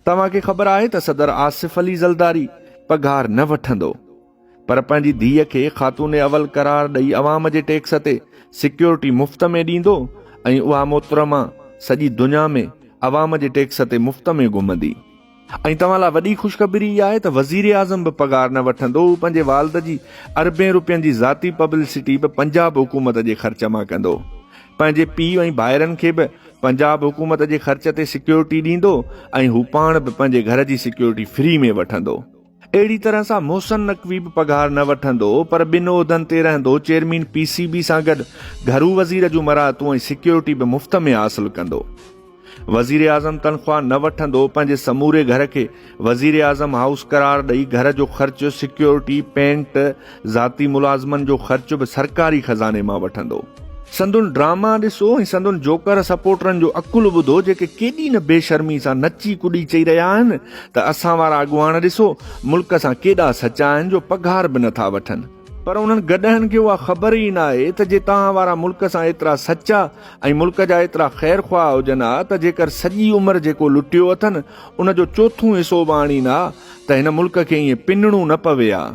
तव्हांखे ख़बर आहे त सदर आसिफ अली ज़रदारी पघार न वठंदो, पर पंहिंजी धीअ खे ख़ातून अवल करार ॾेई अवाम जे टैक्स ते सिक्योरिटी मुफ़्त में ॾींदो ऐं उहा मोहतरमा सॼी दुनिया में अवाम जे टैक्स ते मुफ़्त में घुमंदी। ऐं तव्हां लाइ वॾी ख़ुशख़बरी इहा आहे त वज़ीर आज़म बि पघार न वठंदो। पंहिंजे वालिद जी अरबें रुपयनि जी ज़ाती पब्लिसिटी बि पंजाब हुकूमत जे ख़र्च मां कंदो। पंहिंजे पीउ ऐं भाइरनि खे बि पंजाब हुकूमत जे ख़र्च ते सिक्योरिटी ॾींदो ऐं हू पाण बि पंहिंजे घर जी सिक्योरिटी फ्री में वठंदो। अहिड़ी तरह सां मोहसिन नक़वी बि पघार न वठंदो, पर ॿिनि उहिदनि ते रहंदो। चेयरमैन PCB सां गॾु घरू वज़ीर जूं मराहतूं ऐं सिक्योरिटी बि मुफ़्त में हासिल कंदो। वज़ीर आज़म तनख़्वाह न वठंदो, पंहिंजे समूरे घर खे वज़ीर आज़म हाउस करार ॾेई घर जो ख़र्चु, सिक्योरिटी, पेंट, ज़ाती मुलाज़मनि जो ख़र्चु बि सरकारी ख़ज़ाने मां वठंदो। संदुनि ड्रामा ॾिसो ऐं संदुनि जोकर सपोर्टरनि जो अकुल ॿुधो, जेके केॾी न बेशर्मी सां नची कुॾी चई रहिया आहिनि त असां वारा अॻुवान ॾिसो मुल्क सां केॾा सचा आहिनि जो पघार बि नथा वठनि। पर उन्हनि गॾहनि खे उहा ख़बर ई न आहे त जे तव्हां वारा मुल्क सां एतिरा सचा ऐं मुल्क जा एतिरा ख़ैर ख़्वाह हुजनि हा त जेकर सॼी उमिरि जेको लुटियो अथनि उन जो चोथों हिसो बि आणींदा त हिन मुल्क खे ईअं पिनणो न पवे हा।